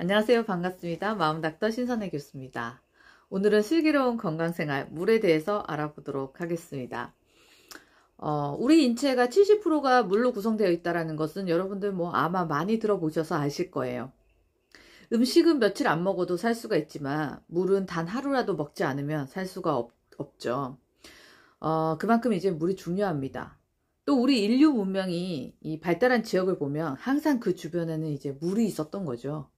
안녕하세요. 반갑습니다. 마음닥터 신선혜 교수입니다. 오늘은 슬기로운 건강생활, 물에 대해서 알아보도록 하겠습니다. 우리 인체가 70%가 물로 구성되어 있다는 것은 여러분들 아마 많이 들어보셔서 아실 거예요. 음식은 며칠 안 먹어도 살 수가 있지만 물은 단 하루라도 먹지 않으면 살 수가 없죠. 그만큼 이제 물이 중요합니다. 또 우리 인류 문명이 이 발달한 지역을 보면 항상 그 주변에는 이제 물이 있었던 거죠.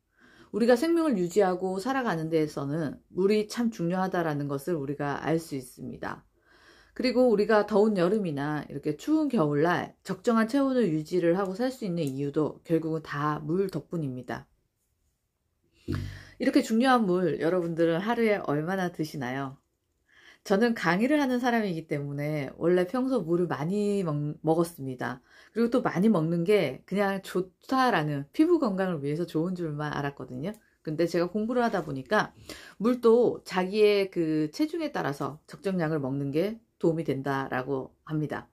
우리가 생명을 유지하고 살아가는 데에서는 물이 참 중요하다라는 것을 우리가 알 수 있습니다. 그리고 우리가 더운 여름이나 이렇게 추운 겨울날 적정한 체온을 유지를 하고 살 수 있는 이유도 결국은 다 물 덕분입니다. 이렇게 중요한 물 여러분들은 하루에 얼마나 드시나요? 저는 강의를 하는 사람이기 때문에 원래 평소 물을 많이 먹었습니다. 그리고 또 많이 먹는 게 그냥 좋다라는, 피부 건강을 위해서 좋은 줄만 알았거든요. 근데 제가 공부를 하다 보니까 물도 자기의 그 체중에 따라서 적정량을 먹는 게 도움이 된다라고 합니다.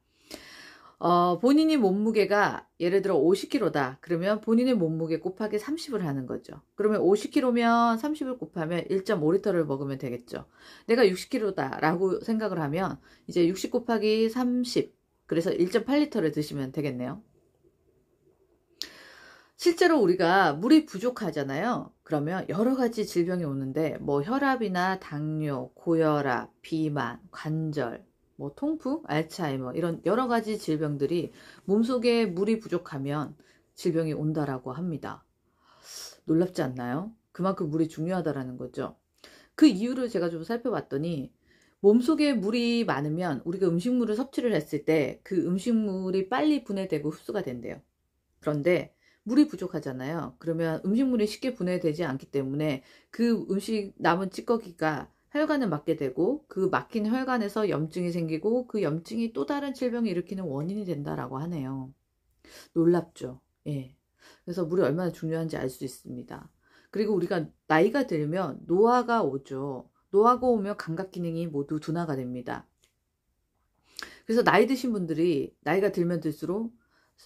본인이 몸무게가 예를 들어 50kg다. 그러면 본인의 몸무게 곱하기 30을 하는 거죠. 그러면 50kg면 30을 곱하면 1.5리터를 먹으면 되겠죠. 내가 60kg다 라고 생각을 하면 이제 60 곱하기 30, 그래서 1.8리터를 드시면 되겠네요. 실제로 우리가 물이 부족하잖아요. 그러면 여러 가지 질병이 오는데 혈압이나 당뇨, 고혈압, 비만, 관절, 통풍, 알츠하이머 이런 여러 가지 질병들이 몸속에 물이 부족하면 질병이 온다라고 합니다. 놀랍지 않나요? 그만큼 물이 중요하다라는 거죠. 그 이유를 제가 좀 살펴봤더니 몸속에 물이 많으면 우리가 음식물을 섭취를 했을 때 그 음식물이 빨리 분해되고 흡수가 된대요. 그런데 물이 부족하잖아요. 그러면 음식물이 쉽게 분해되지 않기 때문에 그 음식 남은 찌꺼기가 혈관을 막게 되고 그 막힌 혈관에서 염증이 생기고 그 염증이 또 다른 질병을 일으키는 원인이 된다라고 하네요. 놀랍죠? 예. 그래서 물이 얼마나 중요한지 알 수 있습니다. 그리고 우리가 나이가 들면 노화가 오죠. 노화가 오면 감각 기능이 모두 둔화가 됩니다. 그래서 나이 드신 분들이 나이가 들면 들수록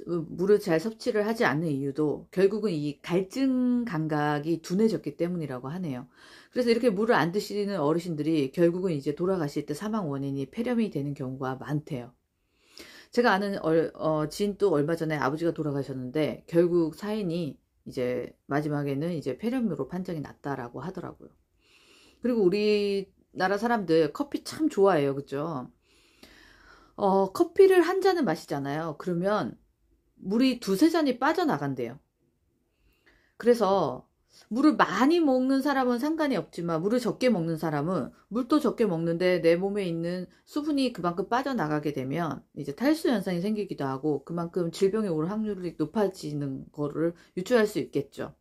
물을 잘 섭취를 하지 않는 이유도 결국은 이 갈증 감각이 둔해졌기 때문이라고 하네요. 그래서 이렇게 물을 안 드시는 어르신들이 결국은 이제 돌아가실 때 사망 원인이 폐렴이 되는 경우가 많대요. 제가 아는 지인도 얼마 전에 아버지가 돌아가셨는데 결국 사인이 이제 마지막에는 이제 폐렴으로 판정이 났다라고 하더라고요. 그리고 우리나라 사람들 커피 참 좋아해요. 그죠? 커피를 한 잔을 마시잖아요. 그러면 물이 두세 잔이 빠져나간대요. 그래서 물을 많이 먹는 사람은 상관이 없지만 물을 적게 먹는 사람은 물도 적게 먹는데 내 몸에 있는 수분이 그만큼 빠져나가게 되면 이제 탈수 현상이 생기기도 하고 그만큼 질병이 올 확률이 높아지는 거를 유추할 수 있겠죠.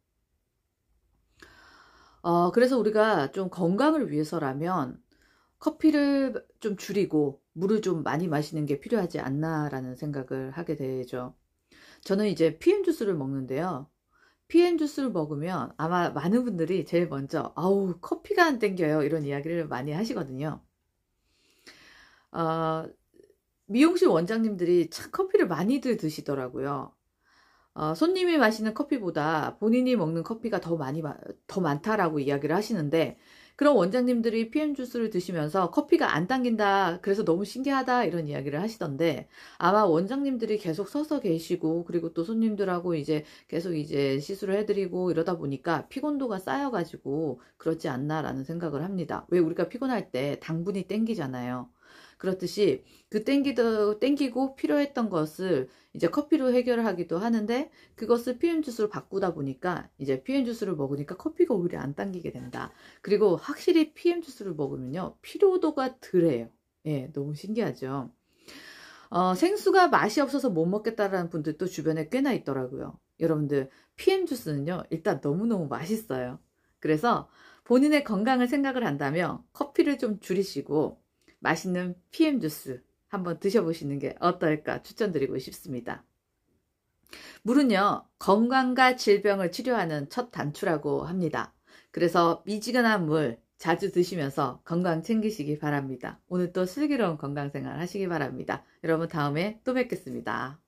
그래서 우리가 좀 건강을 위해서라면 커피를 좀 줄이고 물을 좀 많이 마시는 게 필요하지 않나라는 생각을 하게 되죠. 저는 이제 PM 주스를 먹는데요. PM 주스를 먹으면 아마 많은 분들이 제일 먼저 아우 커피가 안 땡겨요 이런 이야기를 많이 하시거든요. 미용실 원장님들이 참 커피를 많이들 드시더라고요. 손님이 마시는 커피보다 본인이 먹는 커피가 더 많다라고 이야기를 하시는데 그런 원장님들이 PM 주스를 드시면서 커피가 안 당긴다 그래서 너무 신기하다 이런 이야기를 하시던데 아마 원장님들이 계속 서서 계시고 그리고 또 손님들하고 이제 계속 이제 시술을 해드리고 이러다 보니까 피곤도가 쌓여가지고 그렇지 않나라는 생각을 합니다. 왜 우리가 피곤할 때 당분이 땡기잖아요. 그렇듯이 그 땡기고 필요했던 것을 이제 커피로 해결을 하기도 하는데 그것을 PM 주스로 바꾸다 보니까 이제 PM 주스를 먹으니까 커피가 오히려 안 당기게 된다. 그리고 확실히 PM 주스를 먹으면요 피로도가 덜해요. 예, 너무 신기하죠. 생수가 맛이 없어서 못 먹겠다라는 분들도 주변에 꽤나 있더라고요. 여러분들 PM 주스는요 일단 너무너무 맛있어요. 그래서 본인의 건강을 생각을 한다면 커피를 좀 줄이시고 맛있는 PM 주스 한번 드셔보시는 게 어떨까 추천드리고 싶습니다. 물은요 건강과 질병을 치료하는 첫 단추라고 합니다. 그래서 미지근한 물 자주 드시면서 건강 챙기시기 바랍니다. 오늘 또 슬기로운 건강생활 하시기 바랍니다. 여러분 다음에 또 뵙겠습니다.